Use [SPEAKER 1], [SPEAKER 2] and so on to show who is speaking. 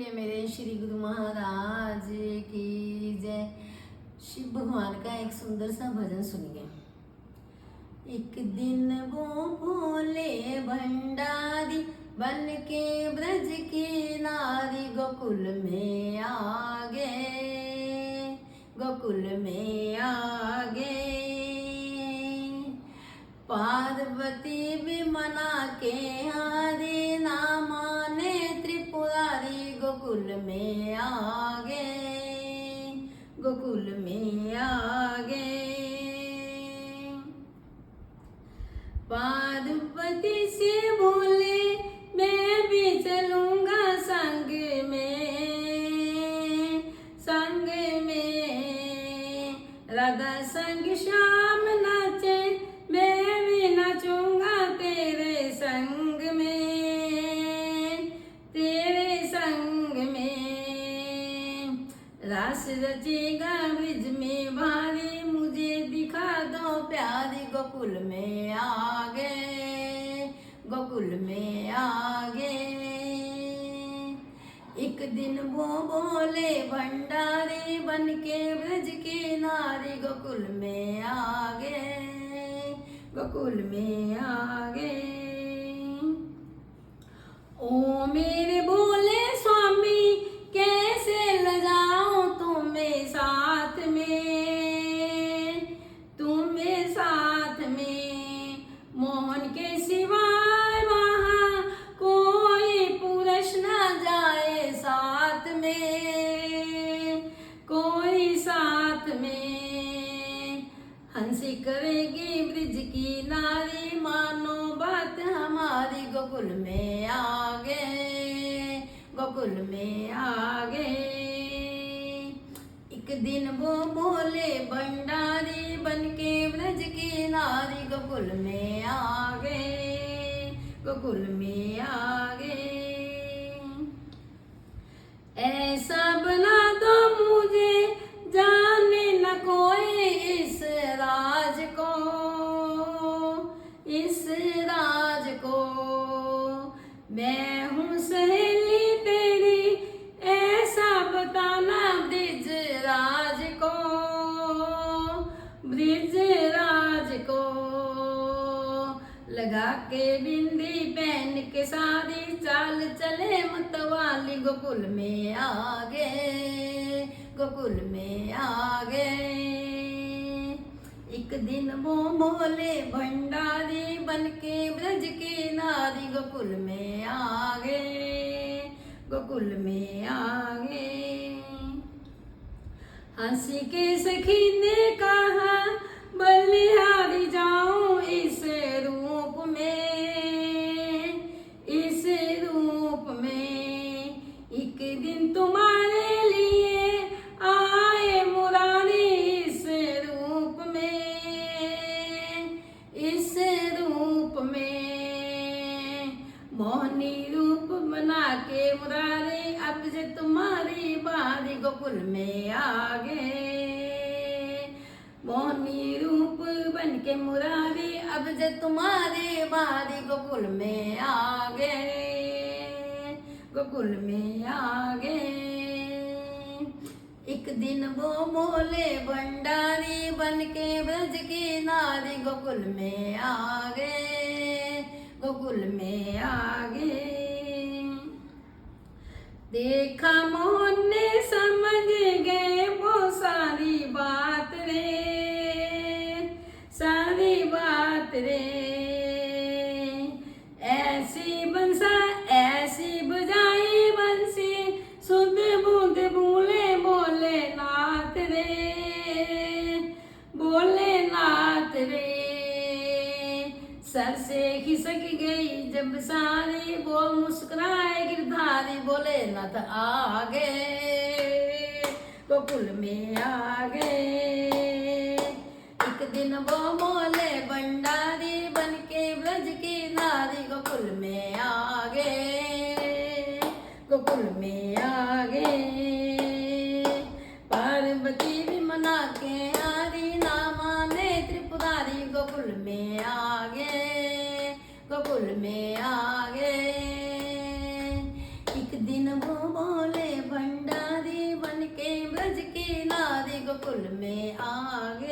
[SPEAKER 1] बोलिए मेरे श्री गुरु महाराज की जय। शिव भगवान का एक सुंदर सा भजन सुनिए। एक दिन वो भोले भंडारी बन के ब्रज की नारी गोकुल में आ गए, गोकुल में आ गए। पार्वती भी मना के हारे ना माने त्रिपुरारी गोकुल में आ गए, गोकुल में आ गए। पार्वती से बोले मैं भी चलूंगा संग में, संग में। राधा संग श्याम नाचे मैं भी नाचूंगा तेरे संग में, तेरे संग में। रास रचेगा ब्रिज में भारी मुझे दिखा दो प्यारी गोकुल में आ गए, गोकुल में आ गए। एक दिन वो बोले भंडारी बन के ब्रज की नारी गोकुल में आ गए, गोकुल में आ गए। ओ मेरे बोले स्वामी कैसे लजाऊं तुम्हें साथ में, तुम्हें साथ में। मोहन के सिवाय वहाँ कोई पुरुष ना जाए साथ में, कोई साथ में। हंसी करेगी ब्रिज की नारी मानो बात हमारी गोकुल में आ गए, गोकुल में आ गए। एक दिन वो बोले भंडारी बन के ब्रज की नारी गोकुल में आ गए, गोकुल में आ गए। ऐसा बना दो मुझे जाने न कोई इस राज को, इस राज को। मैं हूँ सहेली तेरी ऐसा बताना ब्रिज राज को, ब्रिज राज को। लगा के बिंदी पहन के सारी चाल चले मतवाली गोकुल में आ गए, गोकुल में आ गए। एक दिन वो बोले भंडारी बन के ब्रज की नारी गोकुल में आ गए, गोकुल में आ गए। हंसी के सखी ने कहा बलिहारी जाऊं इस रूप में, इस रूप में। एक दिन तुम्हारे लिए आए मुरारी इस रूप में, इस रूप में। मोहनी रूप बना के मुरारी अब जे तुम्हारी बारी गोकुल में आ गए। मोहनी रूप बन के मुरारी अब जे तुम्हारी बारी गोकुल में आ गए, गोकुल में आ गए। एक दिन वो बोले भंडारी बन के ब्रज की नारी गोकुल में आ गए, गोकुल में आ गए। देखा मोहन ने समझ गए वो सारी बात रे, सारी बात रे। ऐसी बंसा ऐसी बजाई बंसी सुध बुध भूले बोले नाथ रे, बोले नाथ रे। सर से खिसक गई जब सारी बोल मुस्कुराए गिरधारी बोले नाथ आ गए, गोकुल में आ गए। एक दिन वो बोले भंडारी बन के ब्रज की नारी गोकुल में आ गए, गोकुल में आ गए। पार्वती भी मना के हारी ना माने त्रिपुरारी गोकुल में आ गए, गोकुल में आ गए। एक दिन वो बोले भंडारी बन के ब्रज के नारी गोकुल में आ गए।